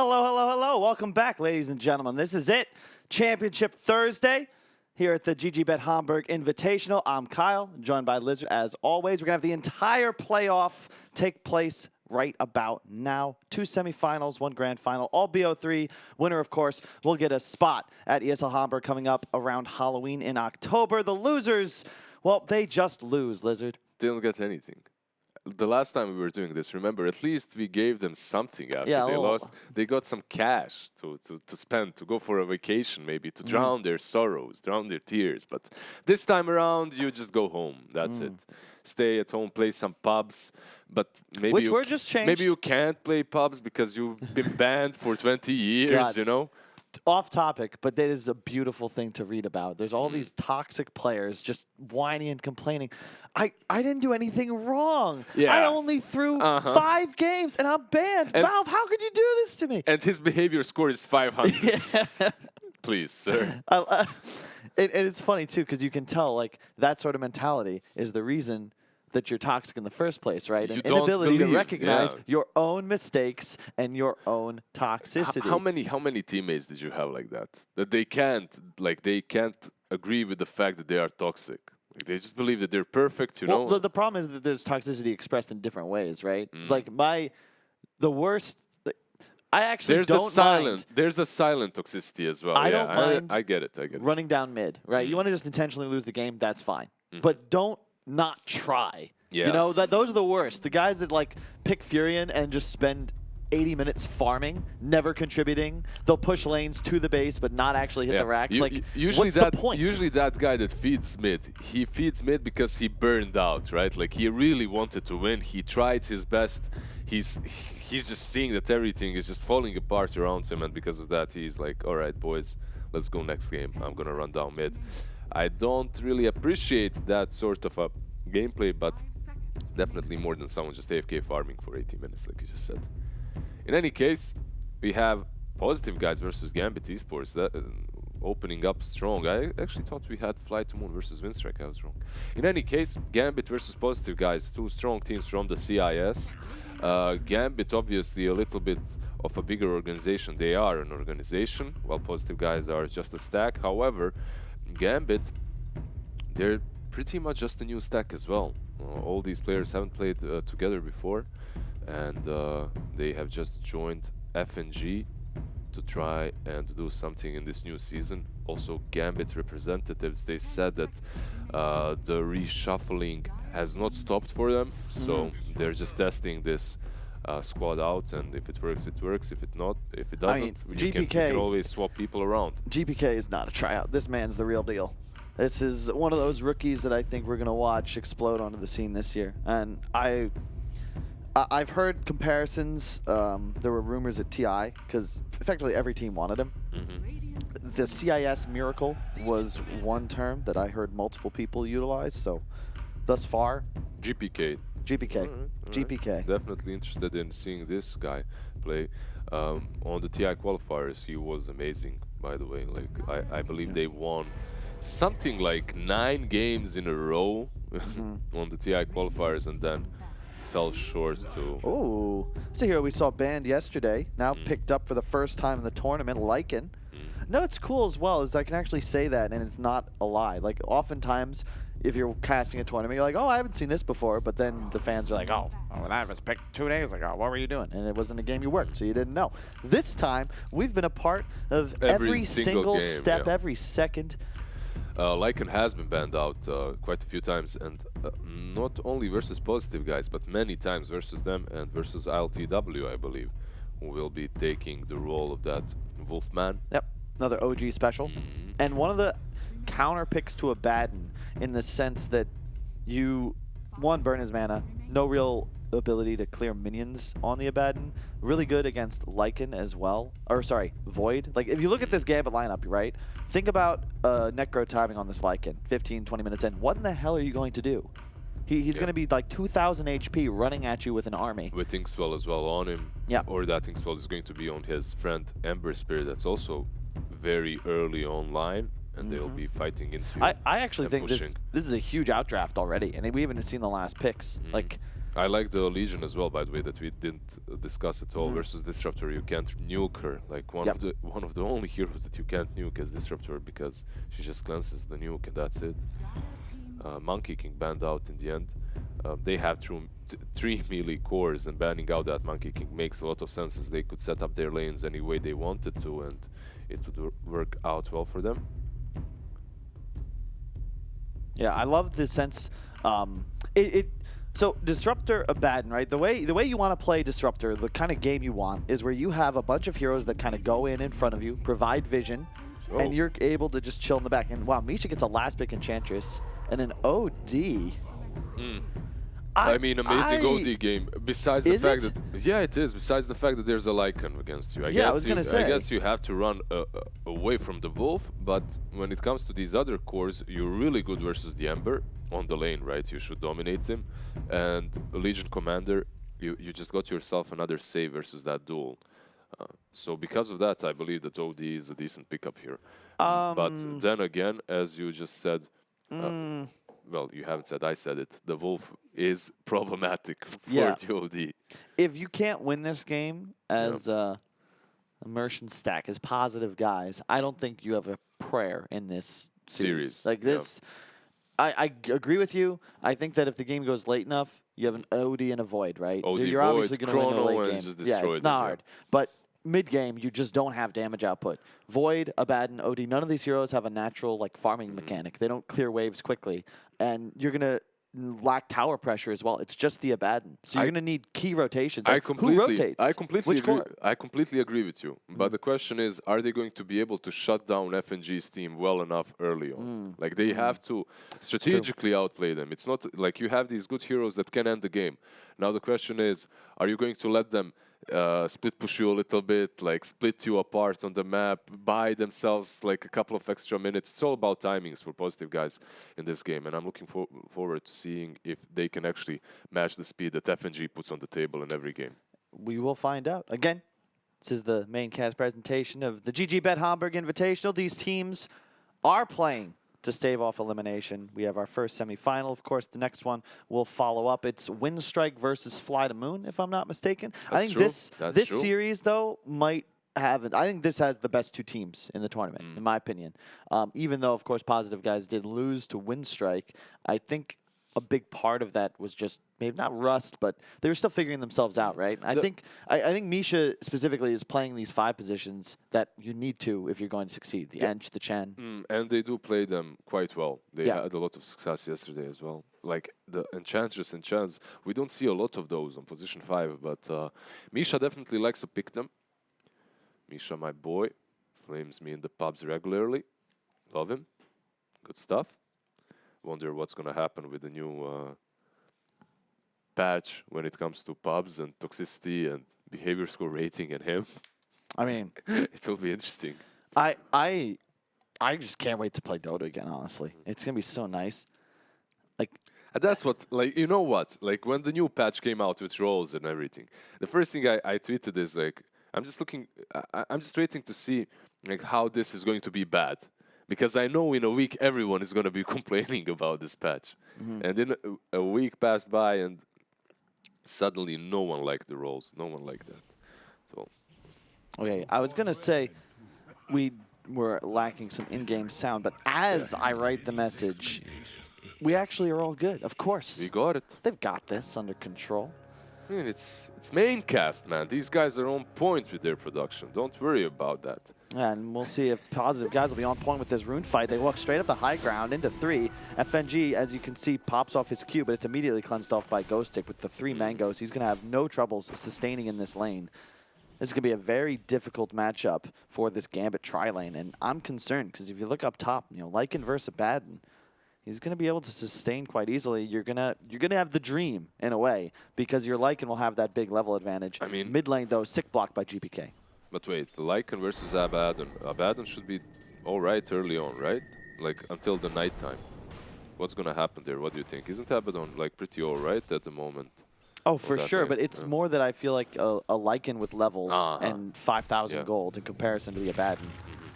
Hello, hello, hello. Welcome back, ladies and gentlemen. This is it. Championship Thursday here at the GG.Bet Hamburg Invitational. I'm Kyle, joined by Lizard as always. We're going to have the entire playoff take place right about now. 2 semifinals, 1 grand final, all BO3. Winner, of course, will get a spot at ESL Hamburg coming up around Halloween in October. The losers, well, they just lose, Lizard. They don't get anything. The last time we were doing this, remember, at least we gave them something after they lost. They got some cash to spend, to go for a vacation maybe, to drown their sorrows, drown their tears. But this time around, you just go home. That's it. Stay at home, play some pubs. But maybe Which were just changed. Maybe you can't play pubs because you've been banned for 20 years, you know? Off topic, but that is a beautiful thing to read about. There's all these toxic players just whining and complaining. I didn't do anything wrong. Yeah. I only threw 5 games and I'm banned. And Valve, how could you do this to me? And his behavior score is 500. Please, sir. And it's funny, too, because you can tell, like, that sort of mentality is the reason that you're toxic in the first place, right? An inability to recognize your own mistakes and your own toxicity. How many teammates did you have like that? That they can't agree with the fact that they are toxic. Like, they just believe that they're perfect, you know? Well, the problem is that there's toxicity expressed in different ways, right? It's like the worst. I actually don't mind. There's a silent toxicity as well. I don't mind. I get it. Running down mid, right? You want to just intentionally lose the game, that's fine. But don't not try. Yeah. You know, those are the worst. The guys that like pick Furion and just spend 80 minutes farming, never contributing. They'll push lanes to the base but not actually hit the racks. What's the point? Usually that guy that feeds mid, he feeds mid because he burned out, right? Like he really wanted to win. He tried his best. He's just seeing that everything is just falling apart around him, and because of that he's like, all right, boys, let's go next game. I'm gonna run down mid. I don't really appreciate that sort of a gameplay, but definitely more than someone just AFK farming for 80 minutes, like you just said. In any case, we have Positive Guys versus Gambit Esports opening up strong. I actually thought we had Fly to Moon versus Winstrike. I was wrong. In any case, Gambit versus Positive Guys, 2 strong teams from the CIS. Gambit, obviously, a little bit of a bigger organization. They are an organization, while Positive Guys are just a stack. However, Gambit, they're pretty much just a new stack as well. All these players haven't played together before, and they have just joined FNG to try and do something in this new season. Also, Gambit representatives, they said that the reshuffling has not stopped for them, so they're just testing this squad out, and if it works, it works. If it doesn't, you can always swap people around. GPK is not a tryout. This man's the real deal. This is one of those rookies that I think we're going to watch explode onto the scene this year. And I've heard comparisons. There were rumors at TI, because effectively every team wanted him. The CIS miracle was one term that I heard multiple people utilize. So thus far, GPK. GPK. Definitely interested in seeing this guy play. On the TI qualifiers, he was amazing, by the way. Like I believe they won something like 9 games in a row on the TI qualifiers, and then fell short to... Oh, so here we saw banned yesterday, now picked up for the first time in the tournament, Lycan. No, it's cool as well, is I can actually say that, and it's not a lie. Like, oftentimes, if you're casting a tournament, you're like, oh, I haven't seen this before, but then the fans are like, oh, that was picked 2 days ago. What were you doing? And it wasn't a game you worked, so you didn't know. This time, we've been a part of every single game, step, every second. Lycan has been banned out quite a few times, and not only versus Positive Guys, but many times versus them and versus ILTW, I believe, who will be taking the role of that Wolfman. Yep, another OG special. And one of the counter picks to Abaddon in the sense that you, one, burn his mana, no real ability to clear minions on the Abaddon. Really good against Lycan as well. Or sorry, Void. Like, if you look at this Gambit lineup, right? Think about Necro timing on this Lycan. 15, 20 minutes in. What in the hell are you going to do? He's going to be like 2,000 HP running at you with an army. With Inkswell as well on him. Yeah. Or that Inkswell is going to be on his friend Ember Spirit. That's also very early online. And they'll be fighting into I actually think this is a huge outdraft already. And we haven't seen the last picks. Like, I like the Legion as well, by the way, that we didn't discuss at all. Versus Disruptor, you can't nuke her. Like one of the only heroes that you can't nuke is Disruptor because she just cleanses the nuke and that's it. Monkey King banned out in the end. They have 3 melee cores, and banning out that Monkey King makes a lot of sense, as they could set up their lanes any way they wanted to, and it would work out well for them. Yeah, I love the sense. So Disruptor Abaddon, right? The way you want to play Disruptor, the kind of game you want, is where you have a bunch of heroes that kind of go in front of you, provide vision, and you're able to just chill in the back. And wow, Misha gets a last pick Enchantress and an OD. I mean, amazing OD game. Besides the fact that it is. Besides the fact that there's a Lycan against you, I guess you have to run away from the Wolf. But when it comes to these other cores, you're really good versus the Ember on the lane, right? You should dominate him. And Legion Commander, you just got yourself another save versus that duel. So because of that, I believe that OD is a decent pickup here. But then again, as you just said. Well, you haven't said, I said it. The Wolf is problematic for the OD. If you can't win this game as immersion stack, as positive guys, I don't think you have a prayer in this series. Like this, I agree with you. I think that if the game goes late enough, you have an OD and a Void, right? You're obviously going to win the late game. Yeah, it's not hard. But mid-game, you just don't have damage output. Void, Abaddon, OD, none of these heroes have a natural farming mechanic. They don't clear waves quickly. And you're going to lack tower pressure as well. It's just the Abaddon. So you're going to need key rotations. Who rotates? I completely agree with you. But the question is, are they going to be able to shut down FNG's team well enough early on? Like, they have to strategically outplay them. It's not like you have these good heroes that can end the game. Now the question is, are you going to let them split push you a little bit, like split you apart on the map, buy themselves like a couple of extra minutes? It's all about timings for positive guys in this game, and I'm looking forward to seeing if they can actually match the speed that FNG puts on the table in every game. We will find out. Again, this is the main cast presentation of the GG.Bet Hamburg Invitational. These teams are playing to stave off elimination. We have our first semifinal. Of course, the next one will follow up. It's Windstrike versus Fly to Moon, if I'm not mistaken. I think this series, though, might have it. I think this has the best two teams in the tournament, in my opinion. Even though, of course, Positive Guys did lose to Windstrike, I think a big part of that was just maybe not rust, but they were still figuring themselves out, right? I think Misha specifically is playing these 5 positions that you need to if you're going to succeed. The Ench, the Chen. And they do play them quite well. They had a lot of success yesterday as well. Like the Enchantress and Chans, we don't see a lot of those on position 5, but Misha definitely likes to pick them. Misha, my boy, flames me in the pubs regularly. Love him. Good stuff. Wonder what's going to happen with the new patch when it comes to pubs and toxicity and behavior score rating and him. I mean, it will be interesting. I just can't wait to play Dota again, honestly. It's going to be so nice. Like, and that's what, like, you know what? Like, when the new patch came out with roles and everything, the first thing I tweeted is, like, I'm just waiting to see, like, how this is going to be bad. Because I know in a week everyone is going to be complaining about this patch. And then a week passed by and suddenly no one liked the roles. No one liked that. So. Okay, I was going to say we were lacking some in-game sound, but as I write the message, we actually are all good. Of course. We got it. They've got this under control. I mean, it's Maincast, man. These guys are on point with their production. Don't worry about that. And we'll see if Positive Guys will be on point with this rune fight. They walk straight up the high ground into 3. FNG, as you can see, pops off his Q, but it's immediately cleansed off by Ghostic with the 3 mangoes. He's going to have no troubles sustaining in this lane. This is going to be a very difficult matchup for this Gambit tri-lane, and I'm concerned because if you look up top, Lycan versus Abaddon, he's going to be able to sustain quite easily. You're gonna have the dream in a way because your Lycan will have that big level advantage. I mean, mid lane though, sick block by GPK. But wait, the Lycan versus Abaddon. Abaddon should be all right early on, right? Like until the night time. What's gonna happen there? What do you think? Isn't Abaddon like pretty all right at the moment? Oh, for sure, but it's more that I feel like a Lycan with levels and 5,000 gold in comparison to the Abaddon.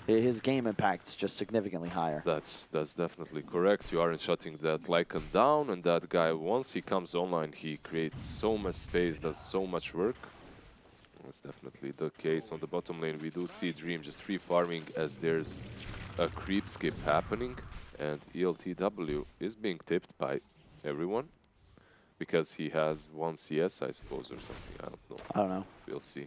his game impact's just significantly higher. That's definitely correct. You aren't shutting that Lycan down, and that guy, once he comes online, he creates so much space, does so much work. That's definitely the case. On the bottom lane, we do see Dream just free farming as there's a creep skip happening, and ELTW is being tipped by everyone because he has 1 CS, I suppose, or something. I don't know. I don't know. We'll see.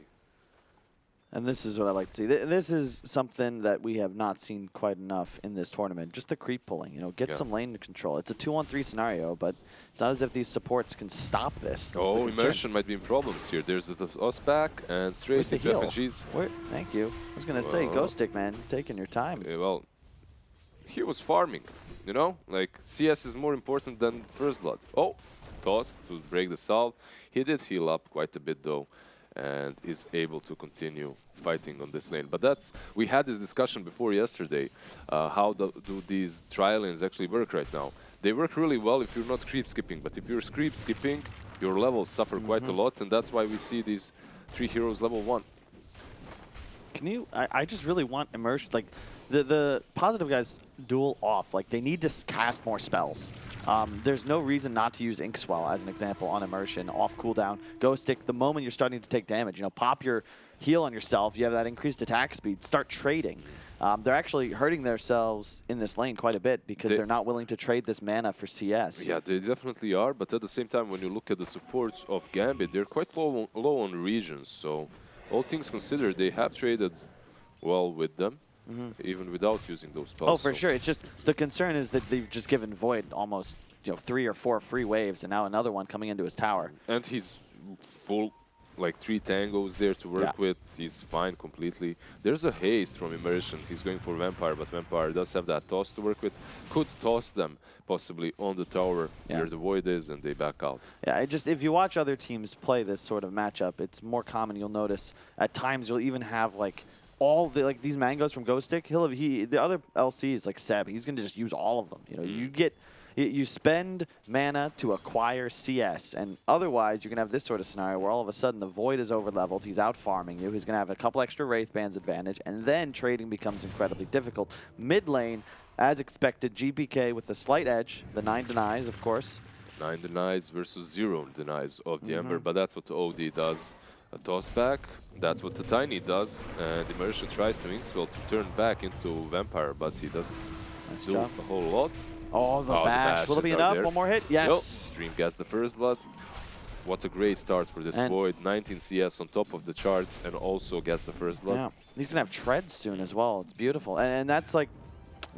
And this is what I like to see. This is something that we have not seen quite enough in this tournament. Just the creep pulling, you know, get some lane control. It's a 2-on-3 scenario, but it's not as if these supports can stop this. That's oh, immersion might be in problems here. There's us back and straight into FNGs. Where? Thank you. I was going to say, Ghost Stick, man, taking your time. Well, he was farming, you know? Like, CS is more important than First Blood. Oh, toss to break the salve. He did heal up quite a bit, though, and is able to continue fighting on this lane. But that's, we had this discussion before yesterday. How do these trial lanes actually work right now? They work really well if you're not creep skipping, but if you're creep skipping, your levels suffer quite a lot, and that's why we see these 3 heroes level 1. Can you, I just really want immersion, like, the positive guys duel off. Like, they need to cast more spells. There's no reason not to use Inkswell as an example on immersion, off cooldown. Ghost Stick, the moment you're starting to take damage, you know, pop your heal on yourself, you have that increased attack speed, start trading. They're actually hurting themselves in this lane quite a bit because they're not willing to trade this mana for CS. Yeah, they definitely are, but at the same time, when you look at the supports of Gambit, they're quite low on regions, so all things considered, they have traded well with them. Even without using those spells. Oh, for sure. It's just the concern is that they've just given Void almost 3 or 4 free waves, and now another one coming into his tower. And he's full, like 3 tangos there to work with. He's fine completely. There's a haste from Immersion. He's going for Vampire, but Vampire does have that toss to work with. Could toss them possibly on the tower where the Void is, and they back out. Yeah, if you watch other teams play this sort of matchup, it's more common. You'll notice at times you'll even have like all the these mangoes from Ghost Stick. The other LCs like Seb, he's gonna just use all of them. You know, you spend mana to acquire CS, and otherwise you're gonna have this sort of scenario where all of a sudden the Void is over leveled. He's out farming you. He's gonna have a couple extra Wraith Bands advantage, and then trading becomes incredibly difficult. Mid lane, as expected, GPK with the slight edge. The 9 denies, of course. 9 denies versus 0 denies of the Ember, but that's what the OD does. A toss back, that's what the Tiny does, and Immersion tries to Inkswell to turn back into Vampire, but he doesn't do a whole lot. Oh, the bash. Will it be enough? One more hit? Yes. Dream gets the first blood. What a great start for this Void. 19 CS on top of the charts, and also gets the first blood. Yeah, he's going to have treads soon as well. It's beautiful. And that's like,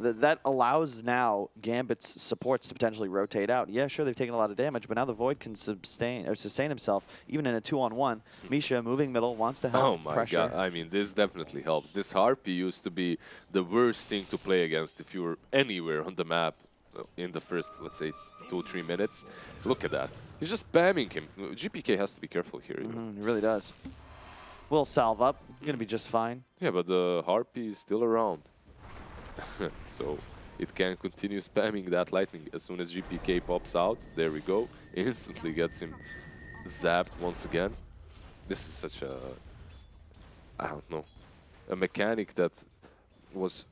that allows now Gambit's supports to potentially rotate out. Yeah, sure, they've taken a lot of damage, but now the Void can sustain himself, even in a 2-on-1. Misha moving middle, wants to help. Oh my god, I mean, this definitely helps. This Harpy used to be the worst thing to play against if you were anywhere on the map in the first, let's say, 2-3 minutes. Look at that. He's just spamming him. GPK has to be careful here. He really does. We'll salve up. You're going to be just fine. Yeah, but the Harpy is still around. So it can continue spamming that lightning. As soon as GPK pops out, there we go, instantly gets him zapped once again. This is such a, I don't know, a mechanic that was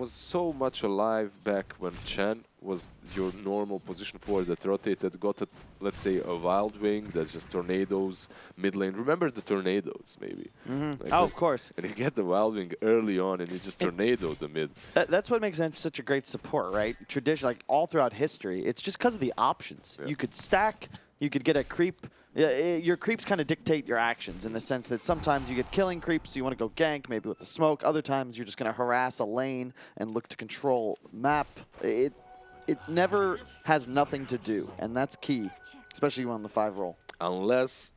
so much alive back when Chen was your normal position forward that rotated, got a, let's say, a Wild Wing that's just tornadoes mid lane. Remember the tornadoes, maybe? Like of course. And you get the Wild Wing early on, and you just tornado the mid. That's what makes him such a great support, right? Tradition, like all throughout history, it's just because of the options. You could stack, you could get a creep. Your creeps kind of dictate your actions in the sense that sometimes you get killing creeps, so you want to go gank, maybe with the smoke. Other times you're just going to harass a lane and look to control map. It never has nothing to do, and that's key, especially on the 5 roll. Unless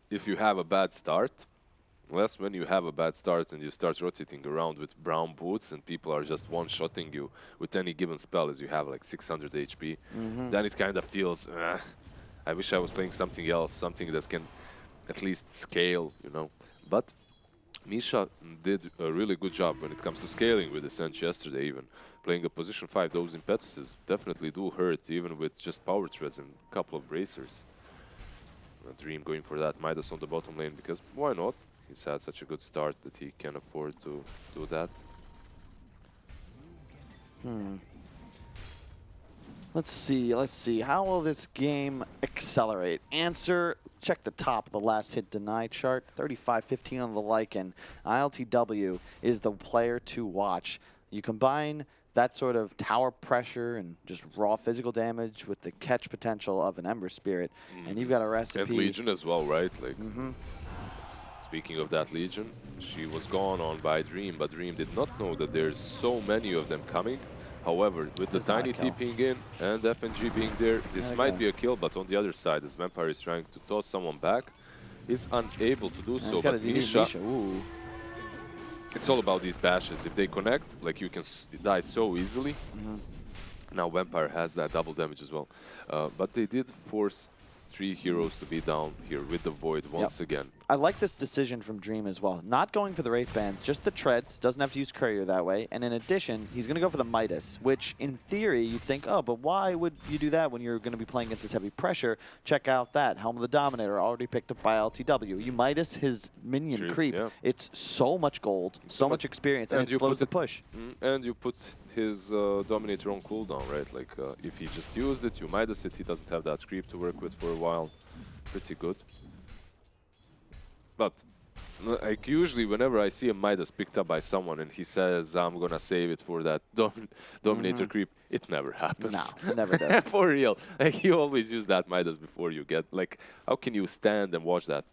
if you have a bad start. Unless when you have a bad start and you start rotating around with brown boots and people are just one-shotting you with any given spell as you have like 600 HP, then it kind of feels, I wish I was playing something else, something that can at least scale, you know. But Misha did a really good job when it comes to scaling with Ascent yesterday even. Playing a position 5, those impetuses definitely do hurt, even with just power treads and a couple of bracers. Dream going for that Midas on the bottom lane, because why not? He's had such a good start that he can afford to do that. Let's see. How will this game accelerate? Answer, check the top of the last hit deny chart. 35-15 on the Lycan. ILTW is the player to watch. You combine that sort of tower pressure and just raw physical damage with the catch potential of an Ember Spirit, and you've got a recipe. And Legion as well, right? Like, speaking of that Legion, she was gone on by Dream, but Dream did not know that there's so many of them coming. However, with the Tiny TPing in and FNG being there, this might be a kill, but on the other side, as Vampire is trying to toss someone back, he's unable to do so. But Misha, it's all about these bashes. If they connect, like, you can die so easily. Now Vampire has that double damage as well. But they did force 3 heroes to be down here with the Void once again. I like this decision from Dream as well. Not going for the Wraith Bands, just the Treads. Doesn't have to use Courier that way. And in addition, he's going to go for the Midas, which in theory you'd think, oh, but why would you do that when you're going to be playing against this heavy pressure? Check out that. Helm of the Dominator already picked up by LTW. You Midas his minion creep. It's so much gold, so much experience, and it slows the push. And you put his Dominator on cooldown, right? Like, if he just used it, you Midas it, he doesn't have that creep to work with for a while. Pretty good. But like, usually whenever I see a Midas picked up by someone and he says, I'm gonna save it for that Dominator creep, it never happens. No, it never does. For real. Like, you always use that Midas before you get, like, how can you stand and watch that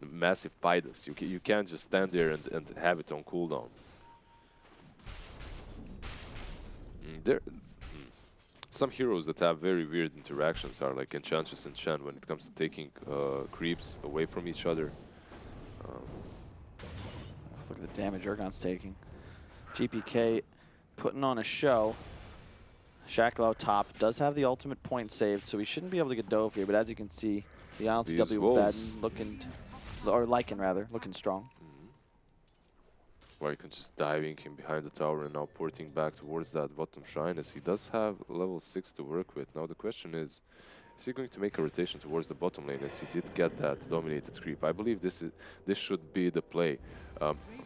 massive Midas? You can't just stand there and have it on cooldown. Some heroes that have very weird interactions are like Enchantress and Shen when it comes to taking creeps away from each other. Look at the damage Urgon's taking. GPK putting on a show. Shacklow top does have the ultimate point saved, so he shouldn't be able to get dove here, but as you can see, the ILTW Baden looking, or Lycan rather, looking strong. Lycan just diving him behind the tower and now porting back towards that bottom shrine, as he does have level 6 to work with. Now the question is he going to make a rotation towards the bottom lane, as he did get that dominated creep? I believe this should be the play.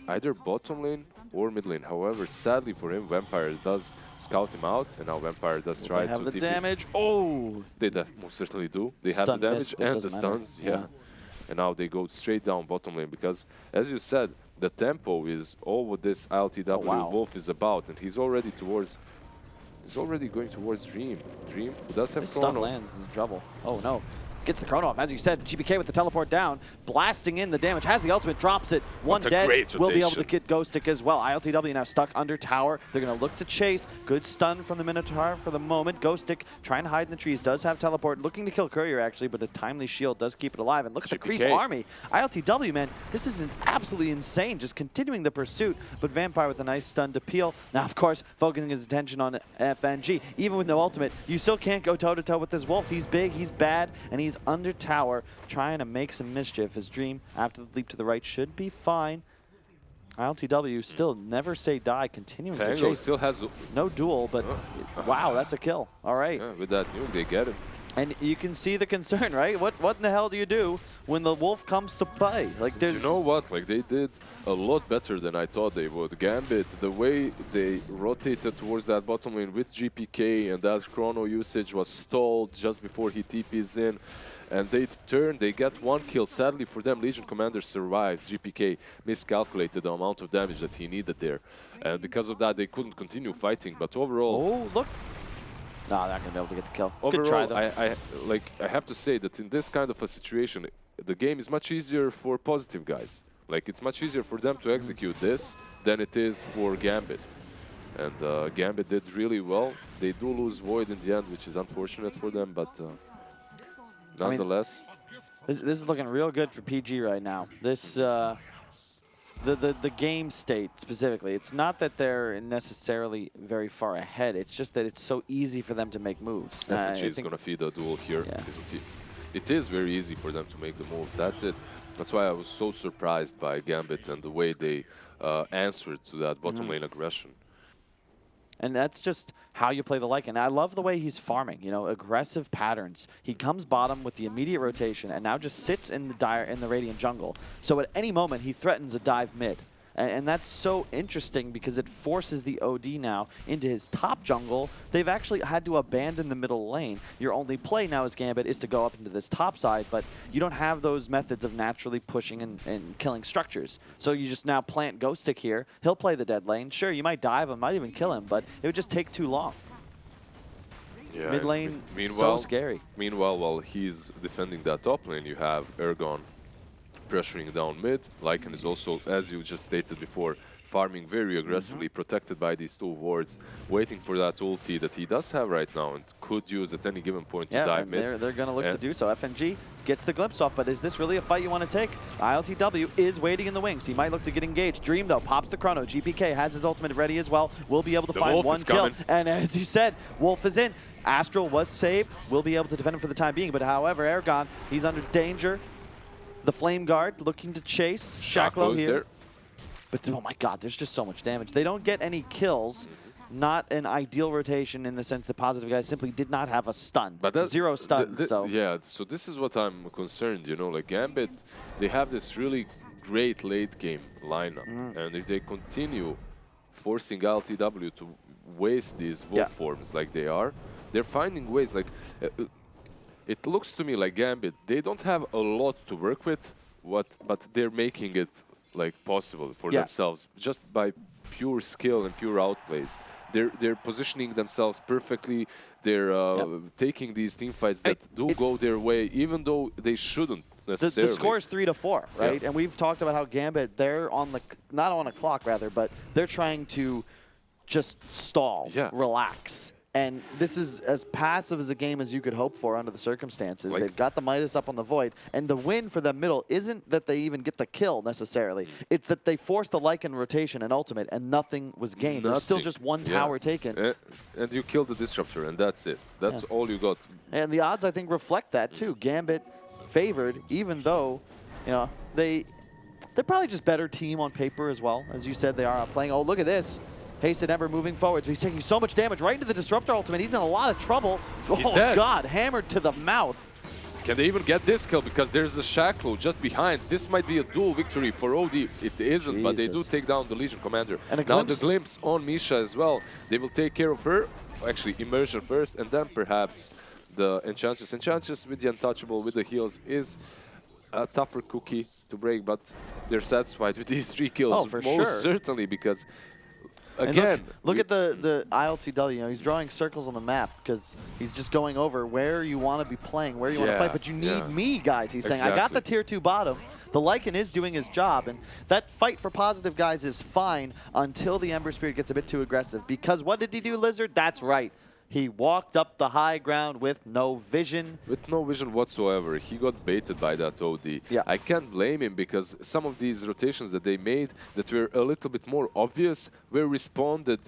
Either bottom lane or mid lane. However, sadly for him, Vampire does scout him out, and now Vampire does try to have the TP. damage. Oh! They most certainly do. They have the damage and the stuns. Yeah. And now they go straight down bottom lane because, as you said, the tempo is all what this ILTW Wolf is about, and he's already going towards Dream. Dream does have Chrono. Stun lands is trouble. Oh no. Gets the Chrono off. As you said, GPK with the teleport down, blasting in the damage, has the ultimate, drops it. One dead, will be able to get Ghost Stick as well. ILTW now stuck under tower. They're going to look to chase. Good stun from the Minotaur for the moment. Ghost Stick trying to hide in the trees, does have teleport, looking to kill Courier actually, but a timely shield does keep it alive. And look at the creep army. ILTW, man, this is absolutely insane, just continuing the pursuit, but Vampire with a nice stun to peel. Now, of course, focusing his attention on FNG. Even with no ultimate, you still can't go toe-to-toe with this Wolf. He's big, he's bad, and he's under tower, trying to make some mischief. His Dream, after the leap to the right, should be fine. ILTW still never say die, continuing to chase. Still has no duel, but wow, that's a kill. All right. Yeah, with that nuke, they get him. And you can see the concern, right? What in the hell do you do when the Wolf comes to play? Like, there's... You know what? Like, they did a lot better than I thought they would. Gambit, the way they rotated towards that bottom lane with GPK and that Chrono usage was stalled just before he TPs in. And they turn, they get one kill. Sadly for them, Legion Commander survives. GPK miscalculated the amount of damage that he needed there. And because of that, they couldn't continue fighting. But overall... Oh, look! No, they're not going to be able to get the kill. Overall, good try, though. I have to say that in this kind of a situation, the game is much easier for positive guys. Like, it's much easier for them to execute this than it is for Gambit. And Gambit did really well. They do lose Void in the end, which is unfortunate for them, but nonetheless... This is looking real good for PG right now. This... The game state specifically, it's not that they're necessarily very far ahead, it's just that it's so easy for them to make moves. FNG is going to feed a duel here, isn't he? It is very easy for them to make the moves, that's it. That's why I was so surprised by Gambit and the way they answered to that bottom lane aggression. And that's just how you play the Lycan. I love the way he's farming, you know, aggressive patterns. He comes bottom with the immediate rotation and now just sits in the Radiant jungle. So at any moment, he threatens a dive mid. And that's so interesting because it forces the OD now into his top jungle. They've actually had to abandon the middle lane. Your only play now as Gambit is to go up into this top side, but you don't have those methods of naturally pushing and killing structures. So you just now plant Ghost Stick here. He'll play the dead lane. Sure, you might dive him, might even kill him, but it would just take too long. Yeah, Mid lane, so scary. Meanwhile, while he's defending that top lane, you have Ergon pressuring down mid. Lycan is also, as you just stated before, farming very aggressively, protected by these two wards, waiting for that ulti that he does have right now and could use at any given point to dive mid. They're going to look to do so. FNG gets the glimpse off, but is this really a fight you want to take? ILTW is waiting in the wings. He might look to get engaged. Dream, though, pops the chrono. GPK has his ultimate ready as well. Will be able to find one kill. And as you said, Wolf is in. Astral was saved. Will be able to defend him for the time being, but however, Ergon, he's under danger. The Flame Guard looking to chase. Shacklow here. There. But oh my god, there's just so much damage. They don't get any kills. Not an ideal rotation in the sense that Positive guys simply did not have a stun. But 0 stuns, so. Yeah, so this is what I'm concerned, you know, like Gambit, they have this really great late game lineup. And if they continue forcing LTW to waste these wolf forms like they are, they're finding ways like... it looks to me like Gambit, they don't have a lot to work with, but they're making it like possible for themselves just by pure skill and pure outplays. They're positioning themselves perfectly. They're taking these team fights that go their way, even though they shouldn't necessarily. The score is 3-4, right? Yeah. And we've talked about how Gambit, they're on the not on a clock rather, but they're trying to just stall, relax. And this is as passive as a game as you could hope for under the circumstances. Like, they've got the Midas up on the Void. And the win for the middle isn't that they even get the kill necessarily. It's that they forced the Lycan rotation and ultimate and nothing was gained. There's still just one tower taken. And you killed the Disruptor and that's it. That's all you got. And the odds, I think, reflect that too. Gambit favored, even though, you know, they're probably just better team on paper as well. As you said, they are playing. Oh, look at this. Hasted Ember moving forward. He's taking so much damage right into the Disruptor ultimate. He's in a lot of trouble. He's dead. God, hammered to the mouth. Can they even get this kill? Because there's a Shacklow just behind. This might be a dual victory for OD. It isn't, but they do take down the Legion Commander. And now the glimpse on Misha as well. They will take care of her. Actually, Immersion first, and then perhaps the Enchantress. Enchantress with the Untouchable, with the heals, is a tougher cookie to break, but they're satisfied with these 3 kills. Oh, for sure. Certainly, because... Again, look at the ILTW. You know, he's drawing circles on the map because he's just going over where you want to be playing, where you want to fight. But you need me, guys. He's saying, I got the tier 2 bottom. The Lycan is doing his job, and that fight for Positive guys is fine until the Ember Spirit gets a bit too aggressive. Because what did he do, Lizard? That's right. He walked up the high ground with no vision. With no vision whatsoever. He got baited by that OD. Yeah. I can't blame him because some of these rotations that they made that were a little bit more obvious were responded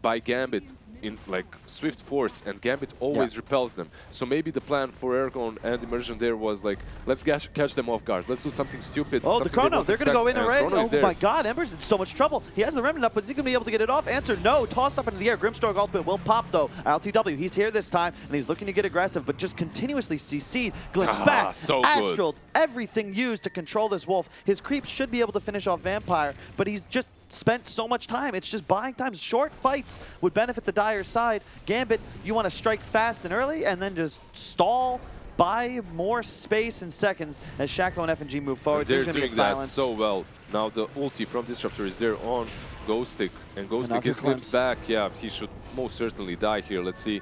by Gambit in like swift force, and Gambit always repels them. So maybe the plan for Ergon and Immersion there was like, let's catch them off guard. Let's do something stupid. Oh, the Chrono, they're going to go in already. Oh my god, Ember's in so much trouble. He has the Remnant up, but is he going to be able to get it off? Answer, no. Tossed up into the air. Grimstorm ultimate will pop though. LTW, he's here this time, and he's looking to get aggressive, but just continuously CC'd. Glimpse back. So Astral, everything used to control this Wolf. His creeps should be able to finish off Vampire, but he's just spent so much time. It's just buying time. Short fights would benefit the Dire side. Gambit, you want to strike fast and early and then just stall, buy more space in seconds as Shacklow and FNG move forward. They're doing that so well. Now the ulti from Disruptor is there on Ghost Stick, and Ghost Stick is glimpsed back. Yeah, he should most certainly die here. Let's see.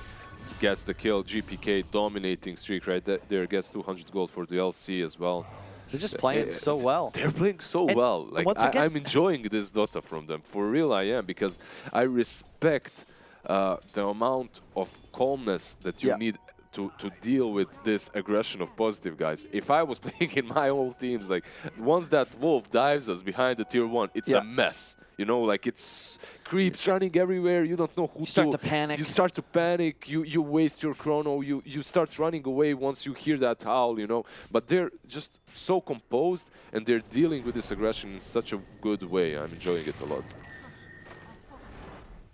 Gets the kill. GPK dominating streak right there. Gets 200 gold for the LC as well. They're just playing so well. They're playing so well. Like I'm enjoying this Dota from them. For real, I am, because I respect the amount of calmness that you need to deal with this aggression of Positive guys. If I was playing in my old teams, like once that Wolf dives us behind the tier 1, it's a mess. You know, like it's creeps running everywhere. You don't know who to. You start to panic. You start to panic. You waste your chrono. You start running away once you hear that howl. You know, but they're just so composed and they're dealing with this aggression in such a good way. I'm enjoying it a lot.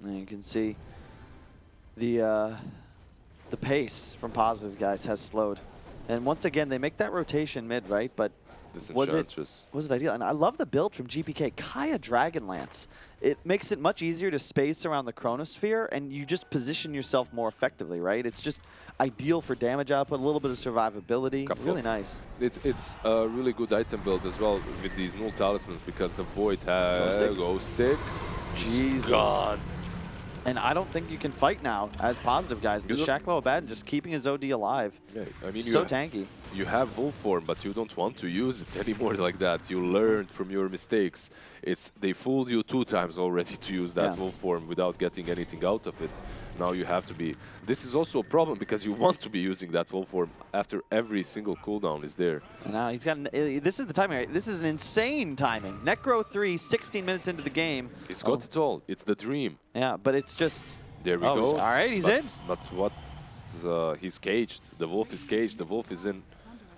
And you can see the pace from Positive guys has slowed. And once again, they make that rotation mid, right? But was it ideal? And I love the build from GPK. Kaya Dragonlance. It makes it much easier to space around the Chronosphere, and you just position yourself more effectively, right? It's just ideal for damage output, a little bit of survivability. Really nice. It's a really good item build as well with these null talismans, because the Void has Ghost Stick. Jesus. Gone. And I don't think you can fight now as Positive guys. The Shacklo Abaddon just keeping his OD alive. Yeah, I mean, so tanky. You have Wolf form, but you don't want to use it anymore like that. You learned from your mistakes. They fooled you 2 times already to use that Wolf form without getting anything out of it. Now you have to be... This is also a problem because you want to be using that Wolf form after every single cooldown is there. Now he's got... This is the timing, right? This is an insane timing. Necro 3, 16 minutes into the game. He's got it all. It's the dream. Yeah, but it's just... There we go. All right, he's in. But what... he's caged. The Wolf is caged. The Wolf is in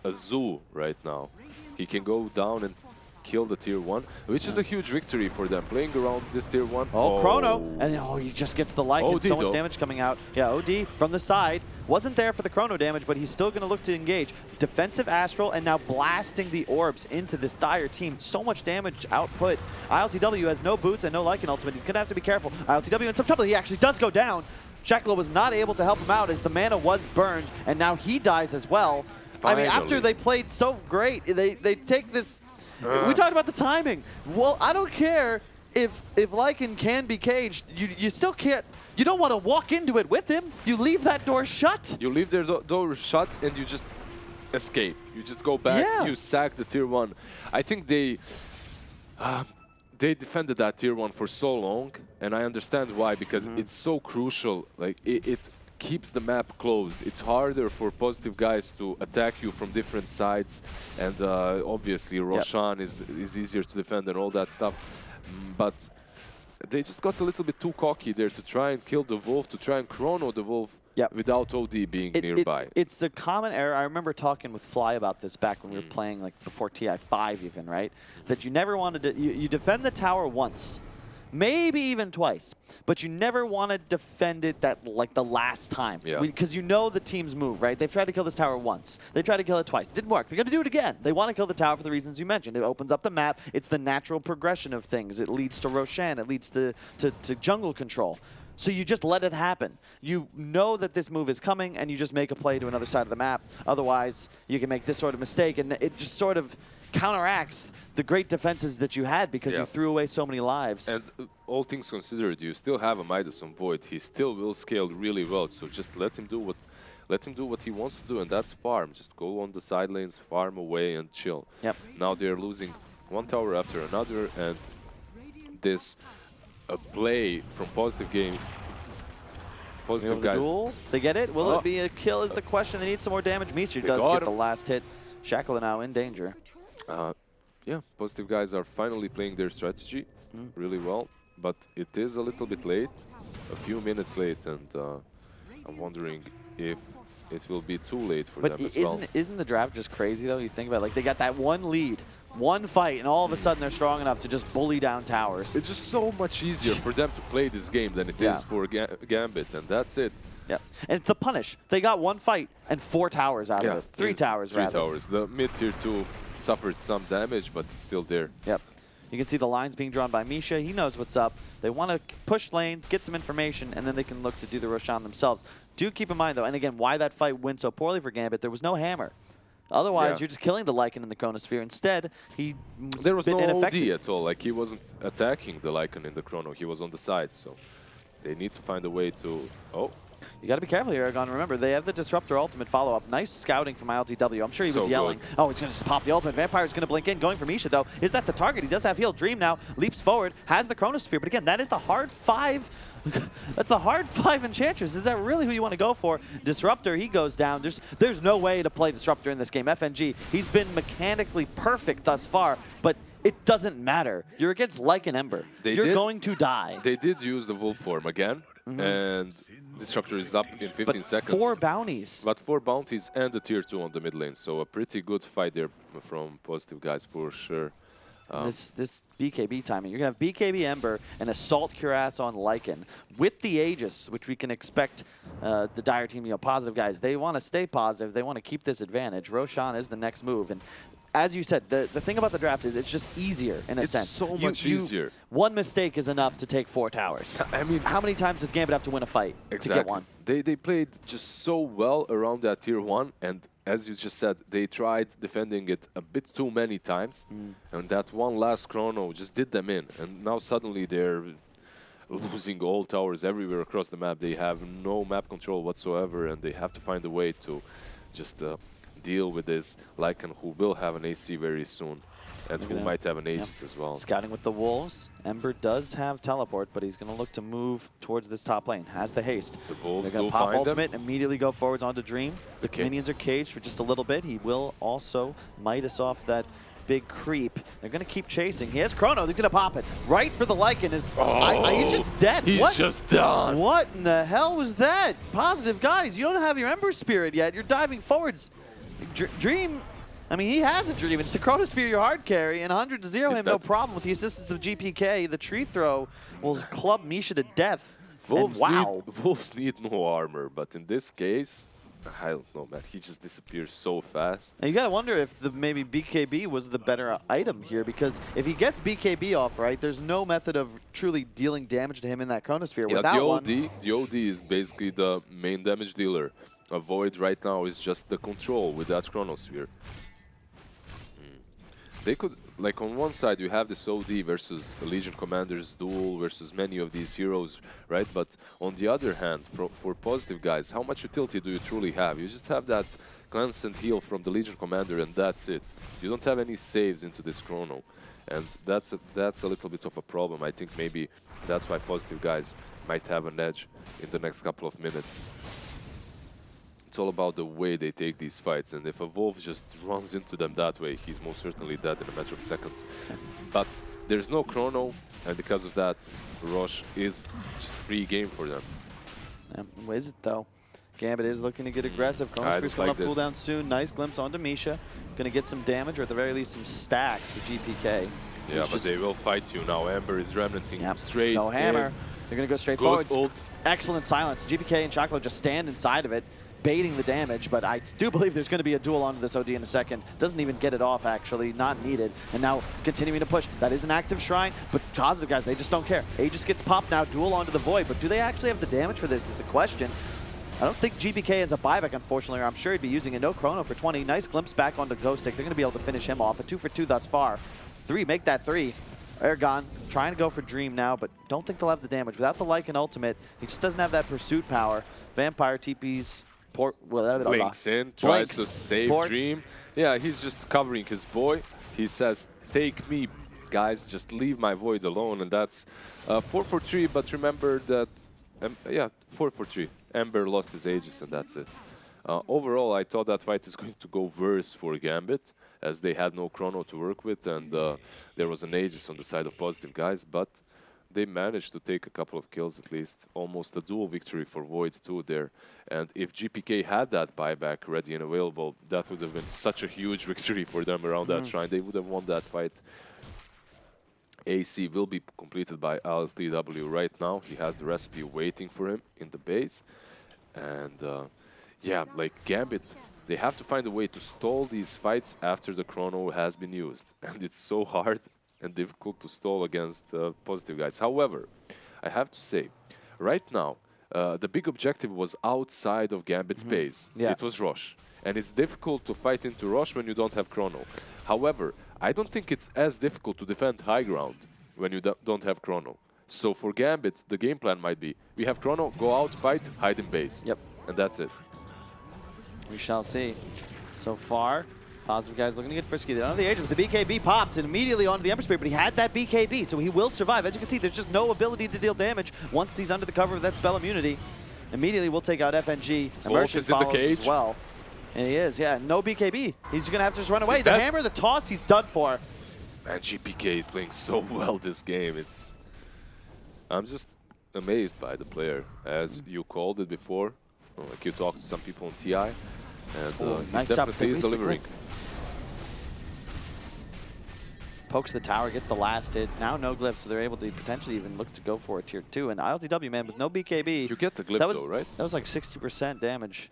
a zoo right now. He can go down and kill the tier 1, which is a huge victory for them, playing around this tier 1. Oh, Chrono! And he just gets the Lycan. So much damage coming out. Yeah, OD from the side. Wasn't there for the Chrono damage, but he's still going to look to engage. Defensive Astral, and now blasting the orbs into this dire team. So much damage output. ILTW has no boots and no Lycan ultimate. He's going to have to be careful. ILTW in some trouble. He actually does go down. Shacklo was not able to help him out as the mana was burned, and now he dies as well. Finally. I mean, after they played so great, they take this... We talked about the timing. Well, I don't care if Lycan can be caged. You still can't... You don't want to walk into it with him. You leave that door shut. You leave the door shut and you just escape. You just go back. Yeah. You sack the tier 1. I think they defended that tier 1 for so long, and I understand why, because it's so crucial. Like it keeps the map closed. It's harder for Positive guys to attack you from different sides, and obviously Roshan is easier to defend and all that stuff. But they just got a little bit too cocky there to try and kill the Wolf, to try and chrono the Wolf without OD being nearby. It's the common error. I remember talking with Fly about this back when we were playing, like before TI5 even, right? That you never wanted to... You defend the tower once. Maybe even twice, but you never want to defend it like the last time. Because you know the team's move, right? They've tried to kill this tower once. They tried to kill it twice. It didn't work. They're going to do it again. They want to kill the tower for the reasons you mentioned. It opens up the map. It's the natural progression of things. It leads to Roshan. It leads to jungle control. So you just let it happen. You know that this move is coming, and you just make a play to another side of the map. Otherwise, you can make this sort of mistake, and it just sort of counteracts the great defenses that you had because you threw away so many lives. And all things considered, you still have a Midas on Void. He still will scale really well, so just let him do what he wants to do, and that's farm. Just go on the side lanes, farm away, and chill. Now they're losing one tower after another, and this play from Positive games. Positive guys. Duel. They get it? Will it be a kill is the question. They need some more damage. Misha does get the last hit. Shackle now in danger. Yeah, Positive guys are finally playing their strategy really well, but it is a little bit late, a few minutes late, and I'm wondering if it will be too late for them as well. Isn't the draft just crazy, though? You think about it, like they got that one lead, one fight, and all of a sudden they're strong enough to just bully down towers. It's just so much easier for them to play this game than it is for Gambit, and that's it. Yeah, and it's the punish. They got one fight and 4 towers out of it. 3 towers, rather. 3 towers. The mid tier 2 suffered some damage, but it's still there. Yep. You can see the lines being drawn by Misha. He knows what's up. They want to push lanes, get some information, and then they can look to do the Roshan themselves. Do keep in mind, though, and again, why that fight went so poorly for Gambit, there was no hammer. Otherwise, you're just killing the Lycan in the Chronosphere. Instead, there was no OD at all. Like, he wasn't attacking the Lycan in the Chrono. He was on the side, so they need to find a way to... Oh. You got to be careful here, Aragon. Remember, they have the Disruptor ultimate follow-up. Nice scouting from ILTW. I'm sure he was yelling. Good. Oh, he's going to just pop the ultimate. Vampire's going to blink in. Going for Misha, though. Is that the target? He does have heal. Dream now leaps forward, has the Chronosphere. But again, that is the hard 5. That's the hard 5 Enchantress. Is that really who you want to go for? Disruptor, he goes down. There's no way to play Disruptor in this game. FNG, he's been mechanically perfect thus far, but it doesn't matter. You're against Lycan Ember. You're going to die. They did use the Wolf form again, and Disruptor is up in 15 seconds. 4 bounties. But 4 bounties and the tier 2 on the mid lane, so a pretty good fight there from Positive guys for sure. This BKB timing. You're going to have BKB Ember and Assault Cuirass on Lycan with the Aegis, which we can expect the Dire team, positive guys. They want to stay positive. They want to keep this advantage. Roshan is the next move. And as you said, the thing about the draft is it's just easier in a sense. It's so much easier. One mistake is enough to take 4 towers. I mean, how many times does Gambit have to win a fight to get one? They played just so well around that tier 1, and as you just said, they tried defending it a bit too many times, and that one last chrono just did them in. And now suddenly they're losing all towers everywhere across the map. They have no map control whatsoever, and they have to find a way to just deal with this Lycan, who will have an AC very soon, and who might have an Aegis as well. Scouting with the Wolves. Ember does have teleport, but he's going to look to move towards this top lane. Has the haste. The Wolves They're going to pop ultimate, immediately go forwards onto Dream. The minions are caged for just a little bit. He will also Midas off that big creep. They're going to keep chasing. He has Chrono. They're going to pop it. Right for the Lycan. He's just dead. He's just done. What in the hell was that? Positive guys, you don't have your Ember Spirit yet. You're diving forwards. Dream, I mean, he has a Dream. It's the Chronosphere, your hard carry, and 100 to 0 him, no problem with the assistance of GPK. The tree throw will club Misha to death. Wolves need no armor, but in this case, I don't know, man. He just disappears so fast. And you gotta wonder if maybe BKB was the better item here, because if he gets BKB off right, there's no method of truly dealing damage to him in that Chronosphere. Yeah, without the OD is basically the main damage dealer. Void right now is just the control with that Chronosphere. They could, like, on one side you have this OD versus Legion Commander's duel versus many of these heroes, right? But on the other hand, for positive guys, how much utility do you truly have? You just have that constant heal from the Legion Commander, and that's it. You don't have any saves into this Chrono, and that's a little bit of a problem. I think maybe that's why positive guys might have an edge in the next couple of minutes. It's all about the way they take these fights, and if a Wolf just runs into them that way, he's most certainly dead in a matter of seconds. But there's no Chrono, and because of that, Rosh is just free game for them. Is it though? Gambit is looking to get aggressive. Chronosphere's coming up cooldown soon. Nice glimpse onto Misha. Gonna get some damage, or at the very least some stacks for GPK. Yeah, but they will fight you now. Ember is revenanting straight. No hammer. They're gonna go straight forward. Excellent silence. GPK and Chocolate just stand inside of it, baiting the damage, but I do believe there's going to be a duel onto this OD in a second. Doesn't even get it off, actually. Not needed. And now continuing to push. That is an active Shrine, but positive guys, they just don't care. Aegis gets popped now, duel onto the Void, but do they actually have the damage for this is the question. I don't think GPK has a buyback, unfortunately, or I'm sure he'd be using it. No Chrono for 20. Nice glimpse back onto Ghost Stick. They're going to be able to finish him off. A 2 for 2 thus far. 3, make that 3. Ergon trying to go for Dream now, but don't think they'll have the damage. Without the Lycan ultimate, he just doesn't have that pursuit power. Vampire TP's blinks in, tries to save Dream. Yeah, he's just covering his boy. He says, take me, guys, just leave my Void alone. And that's 4 for 3, but remember that, yeah, 4 for 3. Ember lost his Aegis, and that's it. Overall, I thought that fight is going to go worse for Gambit, as they had no Chrono to work with, and there was an Aegis on the side of positive guys, but they managed to take a couple of kills at least. Almost a dual victory for Void too there. And if GPK had that buyback ready and available, that would have been such a huge victory for them around that shrine. They would have won that fight. AC will be completed by LTW right now. He has the recipe waiting for him in the base. And yeah, like Gambit, they have to find a way to stall these fights after the Chrono has been used. And it's so hard and difficult to stall against positive guys. However, I have to say, right now, the big objective was outside of Gambit's base. Yeah. It was Rosh. And it's difficult to fight into Rosh when you don't have Chrono. However, I don't think it's as difficult to defend high ground when you don't have Chrono. So for Gambit, the game plan might be, we have Chrono, go out, fight, hide in base. Yep. And that's it. We shall see. So far, positive guys looking to get frisky. They're on the edge, but the BKB pops and immediately onto the Ember Spirit, but he had that BKB, so he will survive. As you can see, there's just no ability to deal damage once he's under the cover of that spell immunity. Immediately, we'll take out FNG. Wolf is in the cage. As well. And he is, yeah. No BKB. He's going to have to just run away. The hammer, the toss, he's done for. Man, GPK is playing so well this game. I'm just amazed by the player, as you called it before. Like you talked to some people on TI, and nice he definitely is delivering. Pokes the tower, gets the last hit. Now no glyph, so they're able to potentially even look to go for a tier 2. And ILTW, man, with no BKB. You get the glyph though, right? That was like 60% damage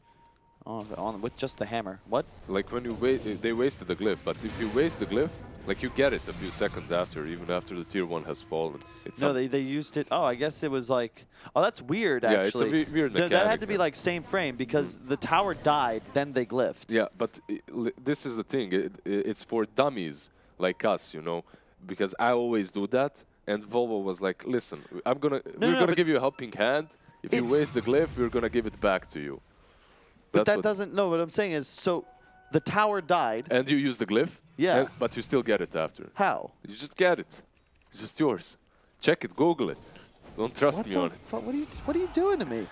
with just the hammer. What? Like when you they wasted the glyph, but if you waste the glyph, like you get it a few seconds after, even after the tier 1 has fallen. It's no, they used it. Oh, I guess it was like. Oh, that's weird. Actually, yeah, it's a weird mechanic. That had to be like same frame because the tower died, then they glyphed. Yeah, but this is the thing. It's for dummies like us, you know, because I always do that. And Volvo was like, "Listen, we're gonna give you a helping hand. If you waste the glyph, we're gonna give it back to you." But that doesn't. No, what I'm saying is, so the tower died. And you use the glyph. Yeah. But you still get it after. How? You just get it. It's just yours. Check it. Google it. Don't trust me on it. What are you doing to me?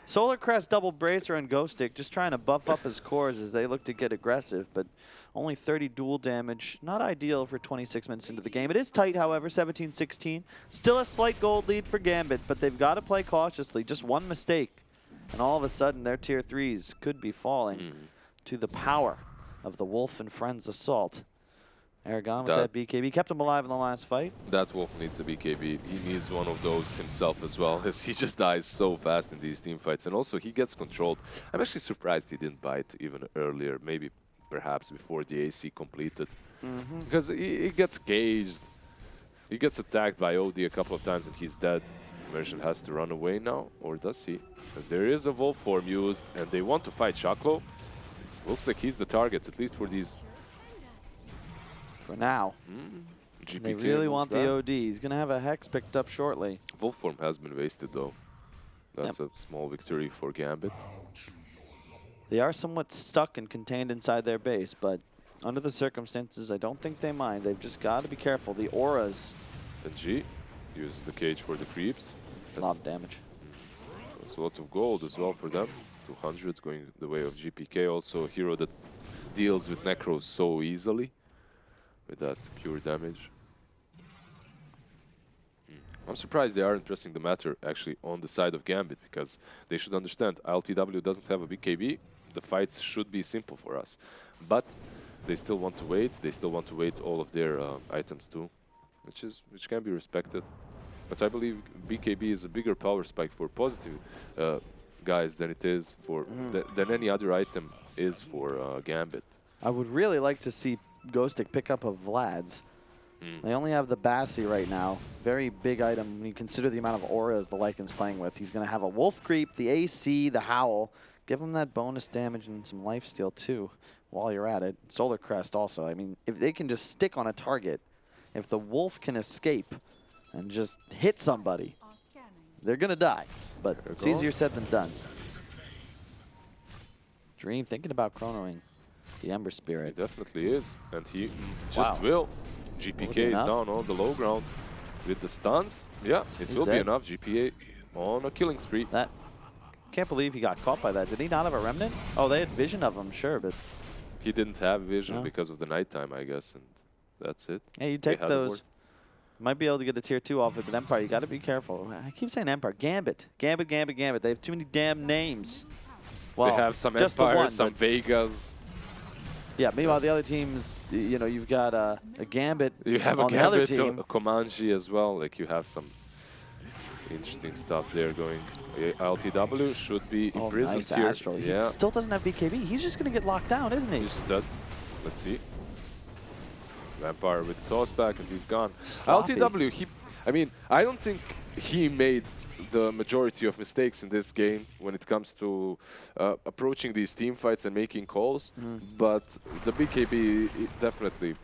Solar Crest double bracer and Ghost Stick just trying to buff up his cores as they look to get aggressive, but only 30 dual damage. Not ideal for 26 minutes into the game. It is tight, however, 17-16. Still a slight gold lead for Gambit, but they've got to play cautiously. Just one mistake, and all of a sudden their tier 3s could be falling to the power of the Wolf and Friends assault. Aragon with that BKB. Kept him alive in the last fight. That Wolf needs a BKB. He needs one of those himself as well, as he just dies so fast in these team fights. And also, he gets controlled. I'm actually surprised he didn't bite even earlier, maybe perhaps before the AC completed. Because he gets caged. He gets attacked by OD a couple of times and he's dead. Immersion has to run away now, or does he? Because there is a Wolf form used, and they want to fight Shaklo. Looks like he's the target, at least for these. For now. They really want the OD. He's going to have a Hex picked up shortly. Wolf form has been wasted, though. That's a small victory for Gambit. They are somewhat stuck and contained inside their base, but under the circumstances, I don't think they mind. They've just got to be careful. The auras. And G uses the cage for the creeps. A lot of damage. There's a lot of gold as well for them. 200 going the way of GPK. Also a hero that deals with Necros so easily with that pure damage. I'm surprised they aren't pressing the matter actually on the side of Gambit, because they should understand ILTW doesn't have a BKB. The fights should be simple for us. But they still want to wait. They still want to wait all of their items too, which can be respected. But I believe BKB is a bigger power spike for positive guys than it is for than any other item is for Gambit. I would really like to see Ghostic pick up a Vlad's. They only have the Bassi right now. Very big item when you consider the amount of auras the Lycan's playing with. He's going to have a Wolf Creep, the AC, the Howl. Give him that bonus damage and some lifesteal too while you're at it. Solar Crest also. I mean, if they can just stick on a target, if the Wolf can escape and just hit somebody, they're going to die. But it's easier said than done. Dream thinking about chronoing the Ember Spirit. He definitely is. And he just will. GPK is down on the low ground with the stuns. Yeah, it will be enough. GPA on a killing spree. That can't believe he got caught by that. Did he not have a remnant? Oh, they had vision of him, sure, but he didn't have vision because of the nighttime, I guess, and that's it. Hey, you take those. Might be able to get a tier 2 off it, but Empire, you got to be careful. I keep saying Empire. Gambit. Gambit, Gambit, Gambit. They have too many damn names. Well, they have some Empire, some Vegas. Yeah, meanwhile, the other teams, you know, you've got a Gambit. You have on a Gambit, the other team. a Comanche as well. Like, you have some interesting stuff there going. LTW should be imprisoned here. Astral. He still doesn't have BKB. He's just going to get locked down, isn't he? He's just dead. Let's see. Vampire with the toss back, and he's gone. Sloppy. LTW, I mean, I don't think he made the majority of mistakes in this game when it comes to approaching these team fights and making calls, but the BKB definitely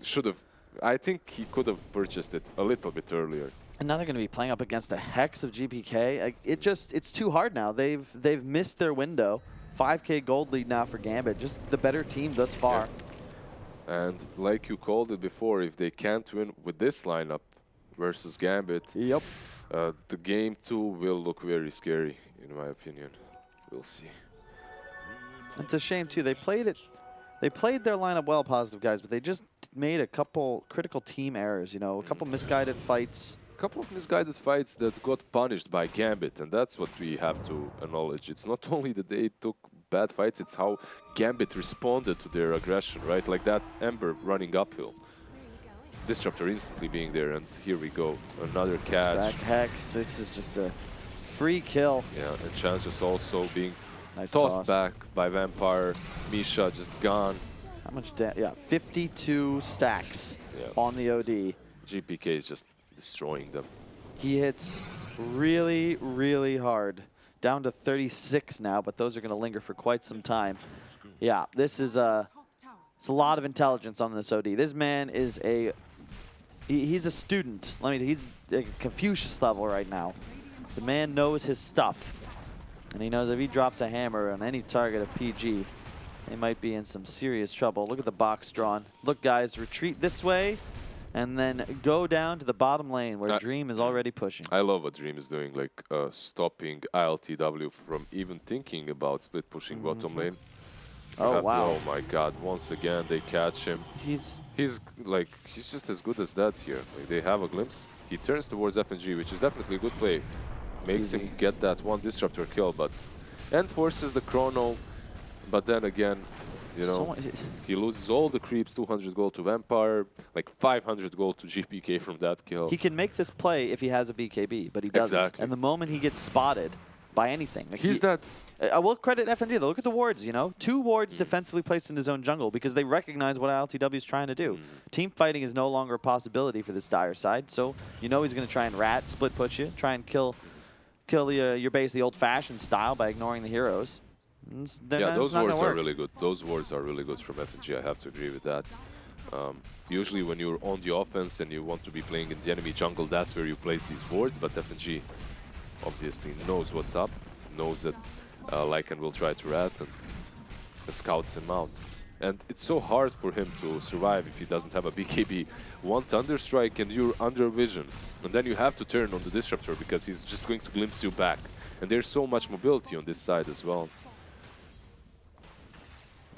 should have. I think he could have purchased it a little bit earlier. And now they're going to be playing up against a Hex of GPK. It's too hard now. They've missed their window. 5K gold lead now for Gambit. Just the better team thus far. Yeah. And like you called it before, if they can't win with this lineup versus Gambit, the game 2 will look very scary, in my opinion. We'll see. It's a shame too. They played their lineup well, positive guys, but they just made a couple critical team errors. You know, a couple misguided fights. A couple of misguided fights that got punished by Gambit, and that's what we have to acknowledge. It's not only that they took bad fights, it's how Gambit responded to their aggression, right? Like that Ember running uphill. Disruptor instantly being there, and here we go. Another catch. Back Hex. This is just a free kill. Yeah, and Chance just also being Nice tossed toss. back by Vampire. Misha just gone. How much yeah, 52 stacks on the OD. GPK is just destroying them. He hits really, really hard. Down to 36 now, but those are going to linger for quite some time. Yeah, this is it's a lot of intelligence on this OD. This man is he's a student. He's at Confucius level right now. The man knows his stuff. And he knows if he drops a hammer on any target of PG, they might be in some serious trouble. Look at the box drawn. Look, guys, retreat this way and then go down to the bottom lane where Dream is already pushing. I love what Dream is doing, like stopping ILTW from even thinking about split pushing bottom lane. Oh, wow. Oh my god, once again they catch him. He's just as good as that here. Like, they have a glimpse. He turns towards FNG, which is definitely a good play. Makes him get that one disruptor kill, and forces the chrono. But then again, you know, he loses all the creeps, 200 gold to Vampire, like 500 gold to GPK from that kill. He can make this play if he has a BKB, but he doesn't. Exactly. And the moment he gets spotted by anything, like he's that. I will credit FNG though. Look at the wards, you know. 2 wards defensively placed in his own jungle because they recognize what LTW is trying to do. Team fighting is no longer a possibility for this dire side, so you know he's going to try and rat, split push you, try and kill your base the old-fashioned style by ignoring the heroes. Yeah, those wards are really good. Those wards are really good from FNG. I have to agree with that. Usually when you're on the offense and you want to be playing in the enemy jungle, that's where you place these wards, but FNG obviously knows what's up, knows that Lycan will try to rat and scouts him out. And it's so hard for him to survive if he doesn't have a BKB. One Thunderstrike and you're under vision. And then you have to turn on the Disruptor because he's just going to glimpse you back. And there's so much mobility on this side as well.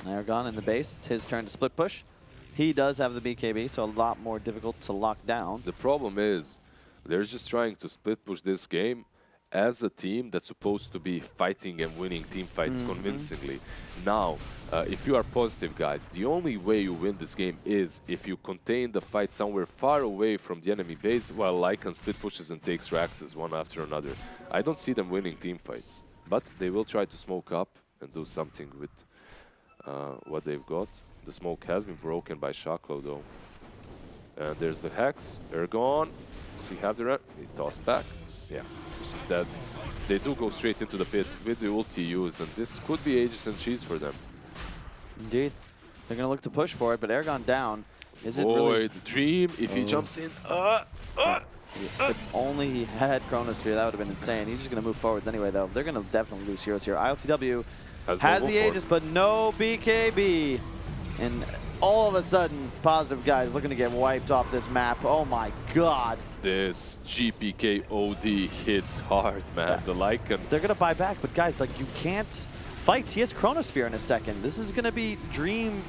Aragon in the base. It's his turn to split push. He does have the BKB, so a lot more difficult to lock down. The problem is, they're just trying to split push this game as a team that's supposed to be fighting and winning team fights convincingly. Now, if you are positive, guys, the only way you win this game is if you contain the fight somewhere far away from the enemy base while Lycan split pushes and takes Raxes one after another. I don't see them winning team fights, but they will try to smoke up and do something with what they've got. The smoke has been broken by Shaklo though. And there's the Hex, they're gone. Does he have the red? He tossed back. Yeah, it's just that they do go straight into the pit with the ulti used, and this could be Aegis and Cheese for them. Indeed. They're going to look to push for it, but Aragon down. Is it Boy, really? the Dream, if he jumps in. If only he had Chronosphere, that would have been insane. He's just going to move forwards anyway, though. They're going to definitely lose heroes here. ILTW has the Aegis, but no BKB. And all of a sudden, Positive guys looking to get wiped off this map. Oh my god. This GPK OD hits hard, man. Yeah. The Lycan. They're going to buy back, but guys, like, you can't fight. He has Chronosphere in a second. This is going to be Dream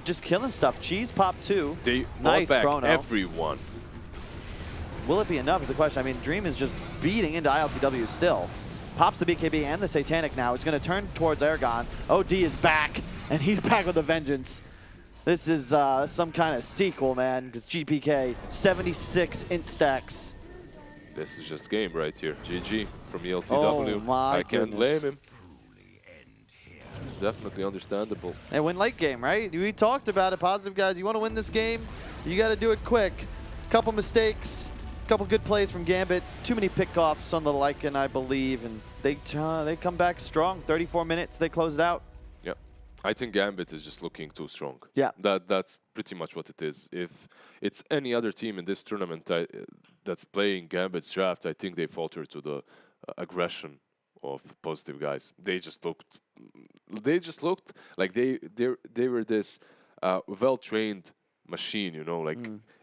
just killing stuff. Cheese pop too. They nice back Chrono. Everyone. Will it be enough is the question. I mean, Dream is just beating into ILTW still. Pops the BKB and the Satanic now. He's going to turn towards Aragon. OD is back, and he's back with a vengeance. This is some kind of sequel, man, because GPK, 76 int stacks. This is just game right here. GG from ELTW. Oh my I can't goodness. blame him. Definitely understandable. And win late game, right? We talked about it. Positive guys, you want to win this game, you got to do it quick. Couple mistakes, couple good plays from Gambit. Too many pickoffs on the Lycan, I believe, and they come back strong. 34 minutes, they close it out. Yeah, I think Gambit is just looking too strong. Yeah, that's pretty much what it is. If it's any other team in this tournament that's playing Gambit's draft, I think they falter to the aggression of Positive guys. They just looked like they were this well-trained machine, you know, like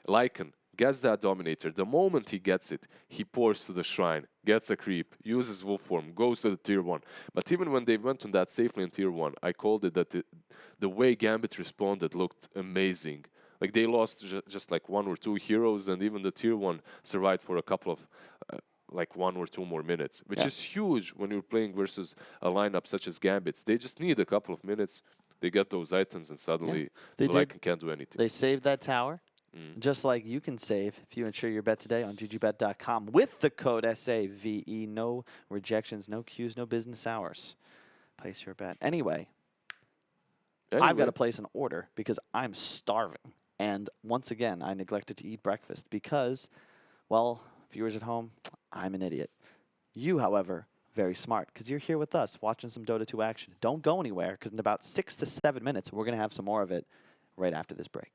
Lycan gets that Dominator. The moment he gets it, he pours to the Shrine, gets a creep, uses Wolf form, goes to the Tier 1. But even when they went on that safely in Tier 1, I called it that the way Gambit responded looked amazing. Like they lost just like 1 or 2 heroes, and even the Tier 1 survived for a couple of like 1 or 2 more minutes, which is huge when you're playing versus a lineup such as Gambit's. They just need a couple of minutes. They get those items, and suddenly the Lycan can't do anything. They saved that tower. Just like you can save if you insure your bet today on GG.Bet.com with the code SAVE. No rejections, no queues, no business hours. Place your bet. Anyway, I've got to place an order because I'm starving. And once again, I neglected to eat breakfast because, well, viewers at home, I'm an idiot. You, however, very smart because you're here with us watching some Dota 2 action. Don't go anywhere because in about 6 to 7 minutes, we're going to have some more of it right after this break.